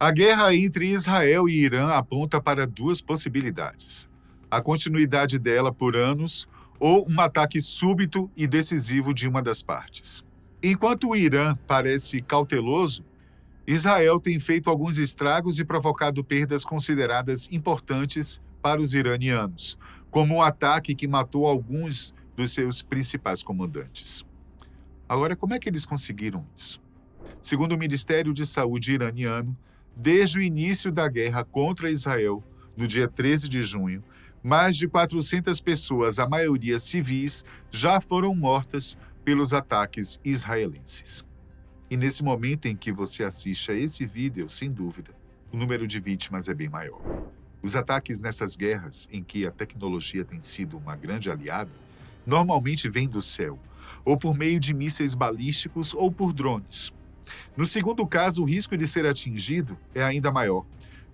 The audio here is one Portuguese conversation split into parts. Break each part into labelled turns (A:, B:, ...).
A: A guerra entre Israel e Irã aponta para duas possibilidades: a continuidade dela por anos ou um ataque súbito e decisivo de uma das partes. Enquanto o Irã parece cauteloso, Israel tem feito alguns estragos e provocado perdas consideradas importantes para os iranianos, como um ataque que matou alguns dos seus principais comandantes. Agora, como é que eles conseguiram isso? Segundo o Ministério de Saúde iraniano, desde o início da guerra contra Israel, no dia 13 de junho, mais de 400 pessoas, a maioria civis, já foram mortas pelos ataques israelenses. E nesse momento em que você assiste a esse vídeo, sem dúvida, o número de vítimas é bem maior. Os ataques nessas guerras, em que a tecnologia tem sido uma grande aliada, normalmente vêm do céu, ou por meio de mísseis balísticos ou por drones. No segundo caso, o risco de ser atingido é ainda maior,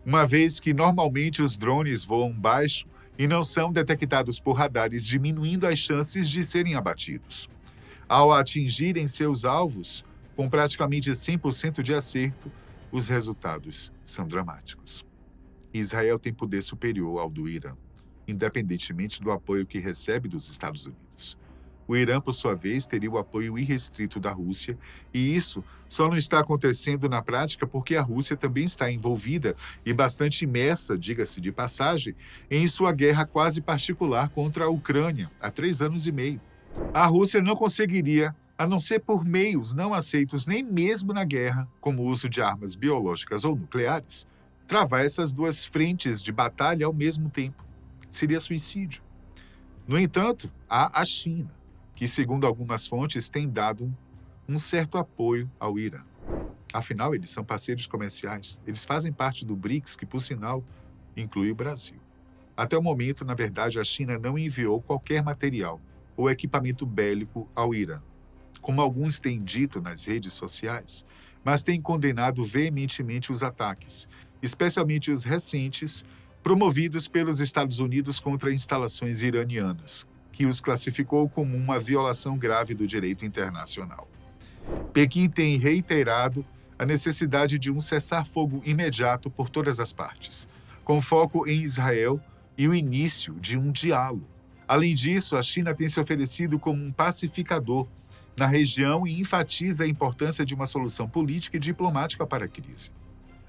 A: uma vez que normalmente os drones voam baixo e não são detectados por radares, diminuindo as chances de serem abatidos. Ao atingirem seus alvos, com praticamente 100% de acerto, os resultados são dramáticos. Israel tem poder superior ao do Irã, independentemente do apoio que recebe dos Estados Unidos. O Irã, por sua vez, teria o apoio irrestrito da Rússia, e isso só não está acontecendo na prática porque a Rússia também está envolvida e bastante imersa, diga-se de passagem, em sua guerra quase particular contra a Ucrânia há 3 anos e meio. A Rússia não conseguiria, a não ser por meios não aceitos nem mesmo na guerra, como o uso de armas biológicas ou nucleares, travar essas duas frentes de batalha ao mesmo tempo. Seria suicídio. No entanto, há a China, que, segundo algumas fontes, tem dado um certo apoio ao Irã. Afinal, eles são parceiros comerciais. Eles fazem parte do BRICS, que, por sinal, inclui o Brasil. Até o momento, na verdade, a China não enviou qualquer material ou equipamento bélico ao Irã, como alguns têm dito nas redes sociais, mas têm condenado veementemente os ataques, especialmente os recentes, promovidos pelos Estados Unidos contra instalações iranianas, que os classificou como uma violação grave do direito internacional. Pequim tem reiterado a necessidade de um cessar-fogo imediato por todas as partes, com foco em Israel e o início de um diálogo. Além disso, a China tem se oferecido como um pacificador na região e enfatiza a importância de uma solução política e diplomática para a crise.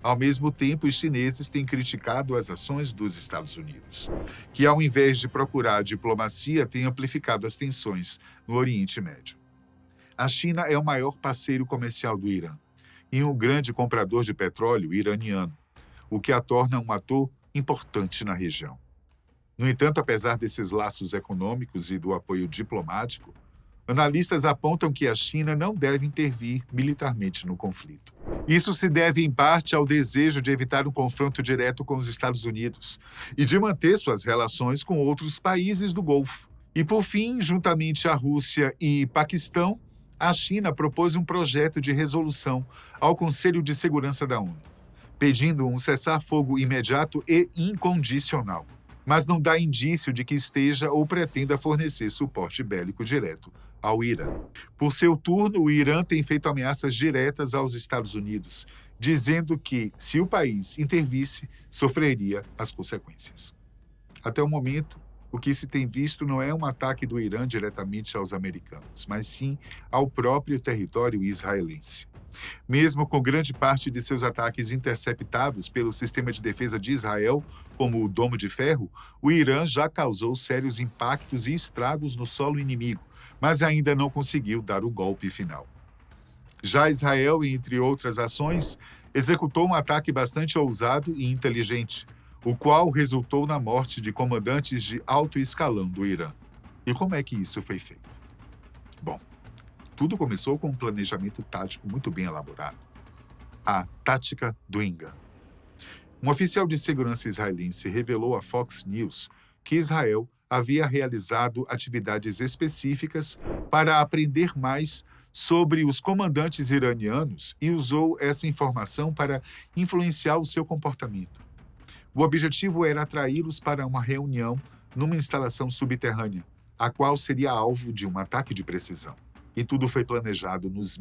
A: Ao mesmo tempo, os chineses têm criticado as ações dos Estados Unidos, que, ao invés de procurar diplomacia, têm amplificado as tensões no Oriente Médio. A China é o maior parceiro comercial do Irã e um grande comprador de petróleo iraniano, o que a torna um ator importante na região. No entanto, apesar desses laços econômicos e do apoio diplomático, analistas apontam que a China não deve intervir militarmente no conflito. Isso se deve, em parte, ao desejo de evitar um confronto direto com os Estados Unidos e de manter suas relações com outros países do Golfo. E, por fim, juntamente à Rússia e Paquistão, a China propôs um projeto de resolução ao Conselho de Segurança da ONU, pedindo um cessar-fogo imediato e incondicional, mas não dá indício de que esteja ou pretenda fornecer suporte bélico direto ao Irã. Por seu turno, o Irã tem feito ameaças diretas aos Estados Unidos, dizendo que, se o país intervisse, sofreria as consequências. Até o momento, o que se tem visto não é um ataque do Irã diretamente aos americanos, mas sim ao próprio território israelense. Mesmo com grande parte de seus ataques interceptados pelo sistema de defesa de Israel, como o Domo de Ferro, o Irã já causou sérios impactos e estragos no solo inimigo, mas ainda não conseguiu dar o golpe final. Já Israel, entre outras ações, executou um ataque bastante ousado e inteligente, o qual resultou na morte de comandantes de alto escalão do Irã. E como é que isso foi feito? Bom, tudo começou com um planejamento tático muito bem elaborado. A tática do engano. Um oficial de segurança israelense revelou à Fox News que Israel havia realizado atividades específicas para aprender mais sobre os comandantes iranianos e usou essa informação para influenciar o seu comportamento. O objetivo era atraí-los para uma reunião numa instalação subterrânea, a qual seria alvo de um ataque de precisão. E tudo foi planejado nos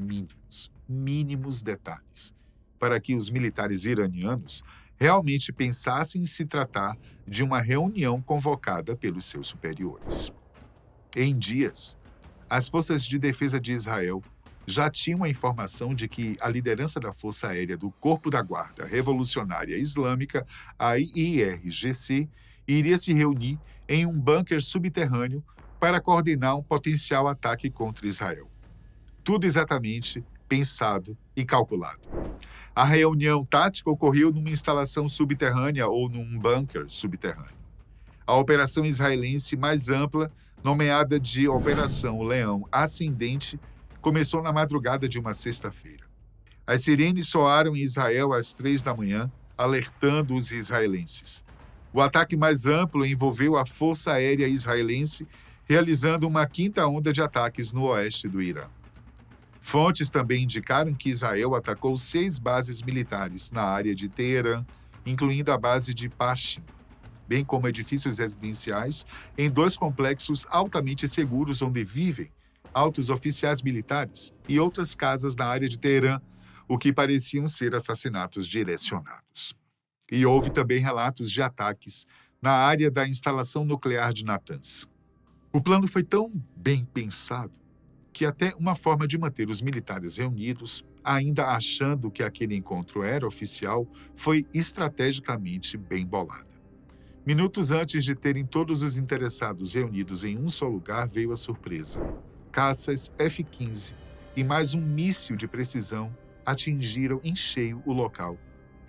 A: mínimos detalhes. para que os militares iranianos realmente pensassem em se tratar de uma reunião convocada pelos seus superiores. Em dias, as forças de defesa de Israel já tinham a informação de que a liderança da Força Aérea do Corpo da Guarda Revolucionária Islâmica, a IRGC, iria se reunir em um bunker subterrâneo para coordenar um potencial ataque contra Israel. Tudo exatamente pensado e calculado. A reunião tática ocorreu numa instalação subterrânea ou num bunker subterrâneo. A operação israelense mais ampla, nomeada de Operação Leão Ascendente, começou na madrugada de uma sexta-feira. As sirenes soaram em Israel às 3 da manhã, alertando os israelenses. O ataque mais amplo envolveu a Força Aérea Israelense, realizando uma quinta onda de ataques no oeste do Irã. Fontes também indicaram que Israel atacou 6 bases militares na área de Teherã, incluindo a base de Pashim, bem como edifícios residenciais em 2 complexos altamente seguros onde vivem altos oficiais militares e outras casas na área de Teherã, o que pareciam ser assassinatos direcionados. E houve também relatos de ataques na área da instalação nuclear de Natanz. O plano foi tão bem pensado que até uma forma de manter os militares reunidos, ainda achando que aquele encontro era oficial, foi estrategicamente bem bolada. Minutos antes de terem todos os interessados reunidos em um só lugar, veio a surpresa. Caças F-15 e mais um míssil de precisão atingiram em cheio o local,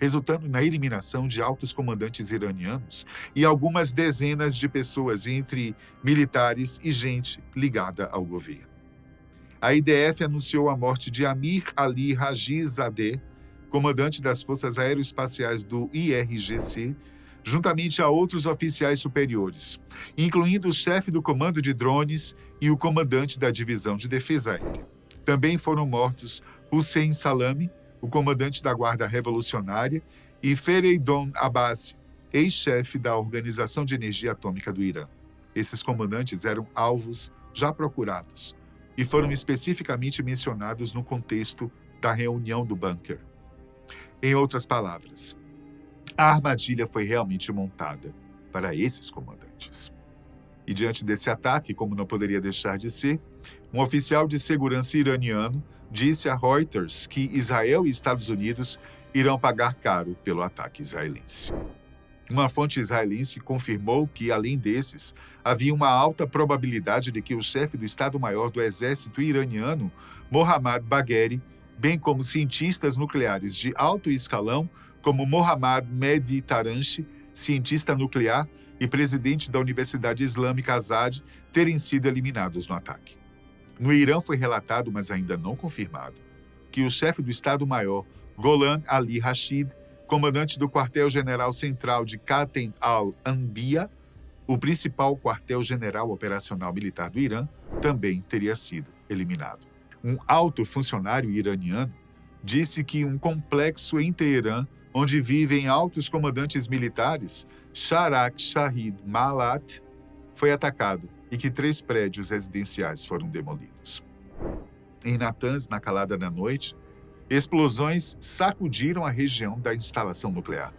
A: resultando na eliminação de altos comandantes iranianos e algumas dezenas de pessoas, entre militares e gente ligada ao governo. A IDF anunciou a morte de Amir Ali Rajizadeh, comandante das Forças Aeroespaciais do IRGC, juntamente a outros oficiais superiores, incluindo o chefe do comando de drones e o comandante da divisão de defesa aérea. Também foram mortos Hussein Salami, o comandante da Guarda Revolucionária, e Fereydon Abbasi, ex-chefe da Organização de Energia Atômica do Irã. Esses comandantes eram alvos já procurados e foram especificamente mencionados no contexto da reunião do bunker. Em outras palavras, a armadilha foi realmente montada para esses comandantes. E diante desse ataque, como não poderia deixar de ser, um oficial de segurança iraniano disse a Reuters que Israel e Estados Unidos irão pagar caro pelo ataque israelense. Uma fonte israelense confirmou que, além desses, havia uma alta probabilidade de que o chefe do Estado-Maior do Exército iraniano, Mohammad Bagheri, bem como cientistas nucleares de alto escalão, como Mohammad Mehdi Taranchi, cientista nuclear e presidente da Universidade Islâmica Azad, terem sido eliminados no ataque. No Irã foi relatado, mas ainda não confirmado, que o chefe do Estado-Maior, Golan Ali Rashid, comandante do quartel-general central de Qatem al-Anbiya, o principal quartel-general operacional militar do Irã, também teria sido eliminado. Um alto funcionário iraniano disse que um complexo em Teherã, onde vivem altos comandantes militares, Sharak Shahid Malat, foi atacado e que 3 prédios residenciais foram demolidos. Em Natanz, na calada da noite, explosões sacudiram a região da instalação nuclear,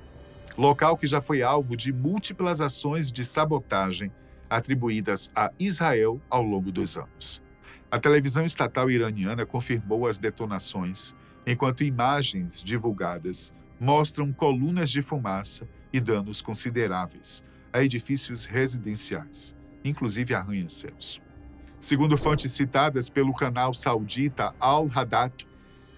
A: local que já foi alvo de múltiplas ações de sabotagem atribuídas a Israel ao longo dos anos. A televisão estatal iraniana confirmou as detonações, enquanto imagens divulgadas mostram colunas de fumaça e danos consideráveis a edifícios residenciais, inclusive arranha-céus. Segundo fontes citadas pelo canal saudita Al-Hadat,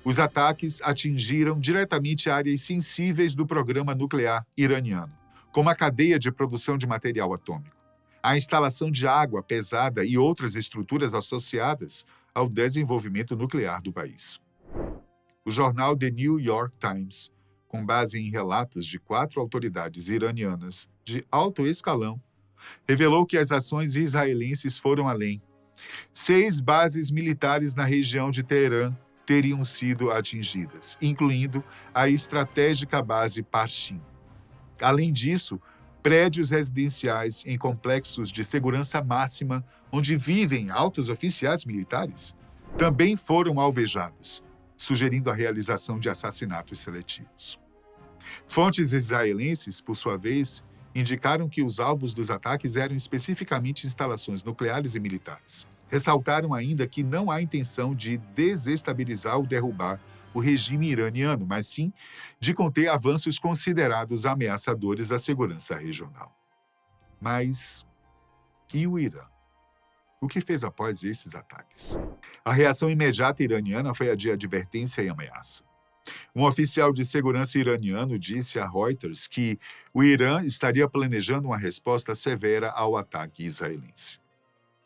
A: os ataques atingiram diretamente áreas sensíveis do programa nuclear iraniano, como a cadeia de produção de material atômico, a instalação de água pesada e outras estruturas associadas ao desenvolvimento nuclear do país. O jornal The New York Times, com base em relatos de 4 autoridades iranianas de alto escalão, revelou que as ações israelenses foram além. 6 bases militares na região de Teherã teriam sido atingidas, incluindo a estratégica base Pashim. Além disso, prédios residenciais em complexos de segurança máxima, onde vivem altos oficiais militares, também foram alvejados, sugerindo a realização de assassinatos seletivos. Fontes israelenses, por sua vez, indicaram que os alvos dos ataques eram especificamente instalações nucleares e militares. Ressaltaram ainda que não há intenção de desestabilizar ou derrubar o regime iraniano, mas sim de conter avanços considerados ameaçadores à segurança regional. Mas e o Irã? O que fez após esses ataques? A reação imediata iraniana foi a de advertência e ameaça. Um oficial de segurança iraniano disse a Reuters que o Irã estaria planejando uma resposta severa ao ataque israelense.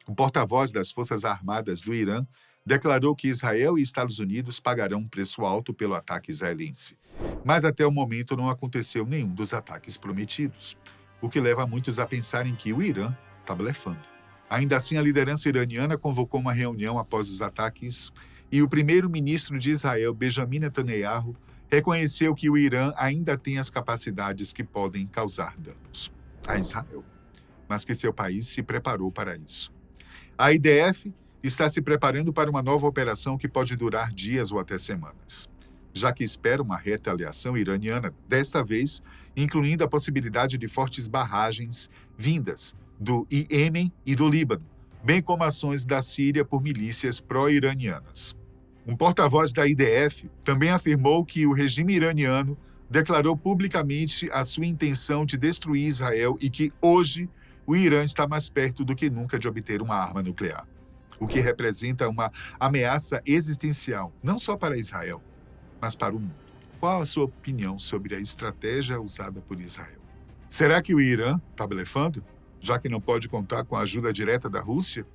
A: O porta-voz das Forças Armadas do Irã declarou que Israel e Estados Unidos pagarão um preço alto pelo ataque israelense. Mas até o momento não aconteceu nenhum dos ataques prometidos, o que leva muitos a pensarem que o Irã está blefando. Ainda assim, a liderança iraniana convocou uma reunião após os ataques e o primeiro-ministro de Israel, Benjamin Netanyahu, reconheceu que o Irã ainda tem as capacidades que podem causar danos a Israel, mas que seu país se preparou para isso. A IDF está se preparando para uma nova operação que pode durar dias ou até semanas, já que espera uma retaliação iraniana, desta vez incluindo a possibilidade de fortes barragens vindas do Iêmen e do Líbano, bem como ações da Síria por milícias pró-iranianas. Um porta-voz da IDF também afirmou que o regime iraniano declarou publicamente a sua intenção de destruir Israel e que hoje o Irã está mais perto do que nunca de obter uma arma nuclear, o que representa uma ameaça existencial, não só para Israel, mas para o mundo. Qual a sua opinião sobre a estratégia usada por Israel? Será que o Irã está blefando, já que não pode contar com a ajuda direta da Rússia?